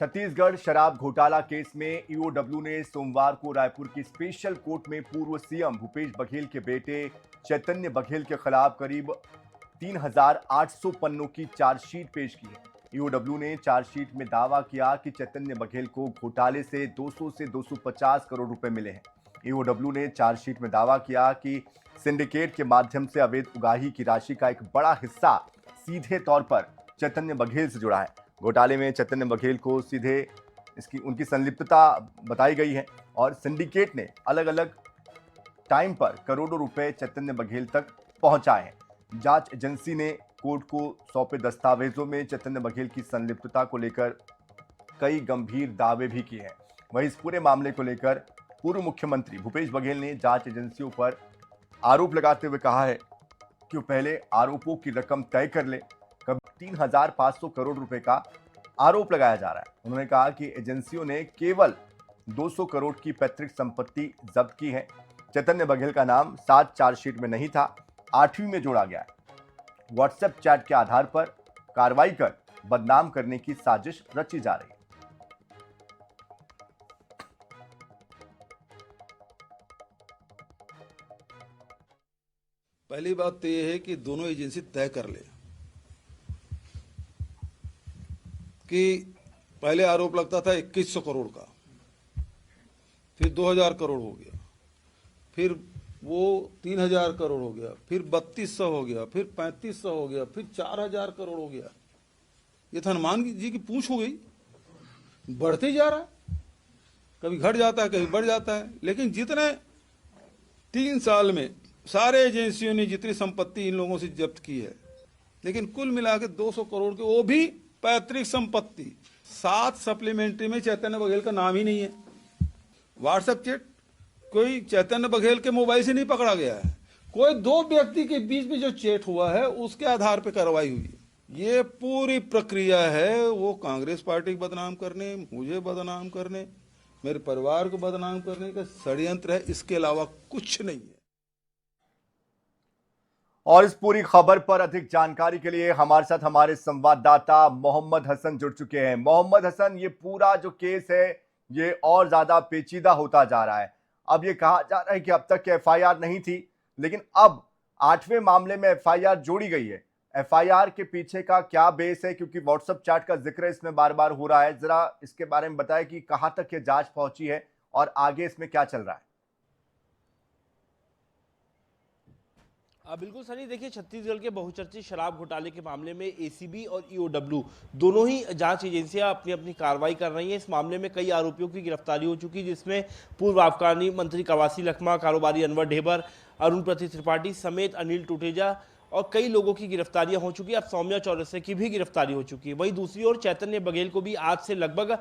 छत्तीसगढ़ शराब घोटाला केस में ईओडब्ल्यू ने सोमवार को रायपुर की स्पेशल कोर्ट में पूर्व सीएम भूपेश बघेल के बेटे चैतन्य बघेल के खिलाफ करीब 3,800 पन्नों की चार्जशीट पेश की है। ईओडब्ल्यू ने चार्जशीट में दावा किया कि चैतन्य बघेल को घोटाले से 200 से 250 करोड़ रुपए मिले हैं। ईओडब्ल्यू ने चार्जशीट में दावा किया कि सिंडिकेट के माध्यम से अवैध उगाही की राशि का एक बड़ा हिस्सा सीधे तौर पर चैतन्य बघेल से जुड़ा है। घोटाले में चैतन्य बघेल को सीधे उनकी संलिप्तता बताई गई है और सिंडिकेट ने अलग अलग टाइम पर करोड़ों रुपए चैतन्य बघेल तक पहुंचाए हैं। जांच एजेंसी ने कोर्ट को सौंपे दस्तावेजों में चैतन्य बघेल की संलिप्तता को लेकर कई गंभीर दावे भी किए हैं। वहीं इस पूरे मामले को लेकर पूर्व मुख्यमंत्री भूपेश बघेल ने जांच एजेंसियों पर आरोप लगाते हुए कहा है कि वो पहले आरोपों की रकम तय कर ले। कभी 3,500 करोड़ रुपए का आरोप लगाया जा रहा है। उन्होंने कहा कि एजेंसियों ने केवल 200 करोड़ की पैतृक संपत्ति जब्त की है। चैतन्य बघेल का नाम 7 चार्जशीट में नहीं था, 8वीं में जोड़ा गया है। व्हाट्सएप चैट के आधार पर कार्रवाई कर बदनाम करने की साजिश रची जा रही है। पहली बात तो यह है कि दोनों एजेंसी तय कर ले कि पहले आरोप लगता था 2100 करोड़ का, फिर 2000 करोड़ हो गया, फिर वो 3000 करोड़ हो गया, फिर 3200 हो गया, फिर 3500 हो गया, फिर 4000 करोड़ हो गया। ये तो हनुमान जी की पूंछ हो गई, बढ़ते ही जा रहा है, कभी घट जाता है कभी बढ़ जाता है। लेकिन जितने 3 साल में सारे एजेंसियों ने जितनी संपत्ति इन लोगों से जब्त की है, लेकिन कुल मिला के 200 करोड़ के, वो भी पैतृक संपत्ति। 7 सप्लीमेंट्री में चैतन्य बघेल का नाम ही नहीं है। व्हाट्सएप चैट कोई चैतन्य बघेल के मोबाइल से नहीं पकड़ा गया है, कोई 2 व्यक्ति के बीच में जो चैट हुआ है उसके आधार पर कार्रवाई हुई है। ये पूरी प्रक्रिया है वो कांग्रेस पार्टी को बदनाम करने, मुझे बदनाम करने, मेरे परिवार को बदनाम करने का षड्यंत्र है, इसके अलावा कुछ नहीं है। और इस पूरी खबर पर अधिक जानकारी के लिए हमारे साथ हमारे संवाददाता मोहम्मद हसन जुड़ चुके हैं। मोहम्मद हसन, ये पूरा जो केस है ये और ज्यादा पेचीदा होता जा रहा है। अब ये कहा जा रहा है कि अब तक एफआईआर नहीं थी, लेकिन अब 8वें मामले में एफआईआर जोड़ी गई है। एफआईआर के पीछे का क्या बेस है, क्योंकि व्हाट्सएप चैट का जिक्र इसमें बार बार हो रहा है। जरा इसके बारे में बताएं कि कहां तक ये जांच पहुंची है और आगे इसमें क्या चल रहा है। बिल्कुल सनी, देखिए छत्तीसगढ़ के बहुचर्चित शराब घोटाले के मामले में एसीबी और ईओडब्ल्यू दोनों ही जांच एजेंसियां अपनी अपनी कार्रवाई कर रही हैं। इस मामले में कई आरोपियों की गिरफ्तारी हो चुकी है, जिसमें पूर्व आबकारी मंत्री कवासी लखमा, कारोबारी अनवर ढेबर, अरुण प्रति त्रिपाठी समेत अनिल टुटेजा और कई लोगों की गिरफ्तारियां हो चुकी है। अब सौम्या चौरसिया की भी गिरफ्तारी हो चुकी है। वहीं दूसरी ओर चैतन्य बघेल को भी आज से लगभग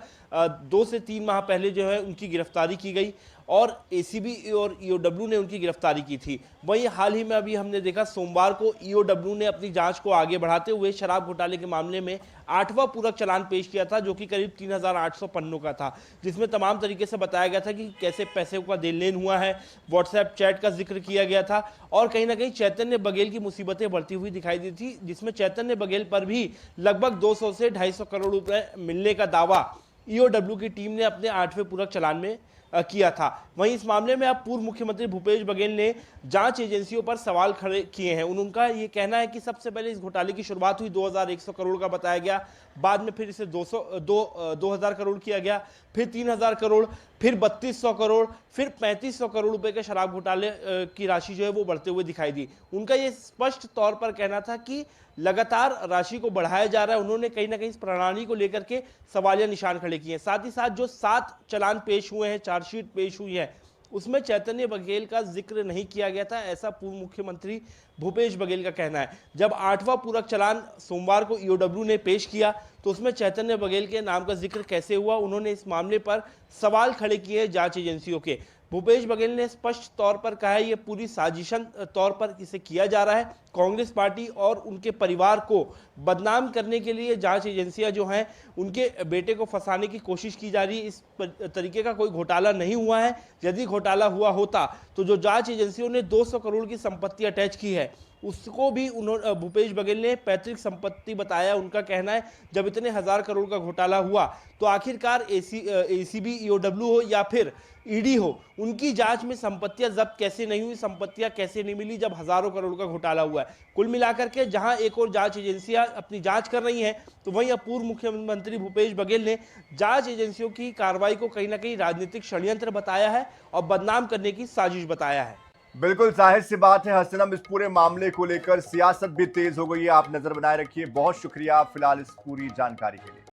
2 से 3 माह पहले जो है उनकी गिरफ्तारी की गई और एसीबी और ईओडब्ल्यू ने उनकी गिरफ्तारी की थी। वहीं हाल ही में अभी हमने देखा सोमवार को ईओडब्ल्यू ने अपनी जांच को आगे बढ़ाते हुए शराब घोटाले के मामले में 8वां पूरक चालान पेश किया था, जो कि करीब 3,800 पन्नों का था, जिसमें तमाम तरीके से बताया गया था कि कैसे पैसे का देन लेन हुआ है, व्हाट्सएप चैट का जिक्र किया गया था और कहीं ना कहीं चैतन्य बघेल की मुसीबतें बढ़ती हुई दिखाई दी थी, जिसमें चैतन्य बघेल पर भी लगभग 200 से 250 करोड़ रुपए मिलने का दावा ईओडब्ल्यू की टीम ने अपने 8वें पूरक चालान में किया था। वहीं इस मामले में अब पूर्व मुख्यमंत्री भूपेश बघेल ने जांच एजेंसियों पर सवाल खड़े किए हैं। उनका ये कहना है कि सबसे पहले इस घोटाले की शुरुआत हुई 2,100 करोड़ का बताया गया, बाद में फिर इसे 2,000 करोड़ किया गया, फिर 3,000 करोड़, फिर 3,200 करोड़, फिर 3,500 करोड़ रुपए के शराब घोटाले की राशि जो है वो बढ़ते हुए दिखाई दी। उनका ये स्पष्ट तौर पर कहना था कि लगातार राशि को बढ़ाया जा रहा है। उन्होंने कहीं ना कहीं इस प्रणाली को लेकर के सवालिया निशान खड़े किए हैं। साथ ही साथ जो 7 चालान पेश हुए हैं, चार्जशीट पेश हुई है, उसमें चैतन्य बघेल का जिक्र नहीं किया गया था, ऐसा पूर्व मुख्यमंत्री भूपेश बघेल का कहना है। जब 8वां पूरक चालान सोमवार को ईओडब्ल्यू ने पेश किया तो उसमें चैतन्य बघेल के नाम का जिक्र कैसे हुआ, उन्होंने इस मामले पर सवाल खड़े किए जांच एजेंसियों के। भूपेश बघेल ने स्पष्ट तौर पर कहा है ये पूरी साजिशन तौर पर इसे किया जा रहा है। कांग्रेस पार्टी और उनके परिवार को बदनाम करने के लिए जांच एजेंसियां जो हैं उनके बेटे को फंसाने की कोशिश की जा रही है। इस तरीके का कोई घोटाला नहीं हुआ है। यदि घोटाला हुआ होता तो जो जांच एजेंसियों ने 200 करोड़ की संपत्ति अटैच की है उसको भी उन्होंने भूपेश बघेल ने पैतृक संपत्ति बताया। उनका कहना है जब इतने 1000 करोड़ का घोटाला हुआ तो आखिरकार एसीबी, ईओडब्ल्यू हो या फिर ईडी हो, उनकी जांच में संपत्तियां जब्त कैसे नहीं हुई, संपत्तियां कैसे नहीं मिली जब हजारों करोड़ का घोटाला हुआ है। कुल मिलाकर के जहां एक और जांच एजेंसियां अपनी जांच कर रही हैं, तो वहीं अब पूर्व मुख्यमंत्री भूपेश बघेल ने जांच एजेंसियों की कार्रवाई को कहीं ना कहीं राजनीतिक षड्यंत्र बताया है और बदनाम करने की साजिश बताया है। बिल्कुल जाहिर सी बात है हसनम, इस पूरे मामले को लेकर सियासत भी तेज हो गई है। आप नजर बनाए रखिए। बहुत शुक्रिया फिलहाल इस पूरी जानकारी के लिए।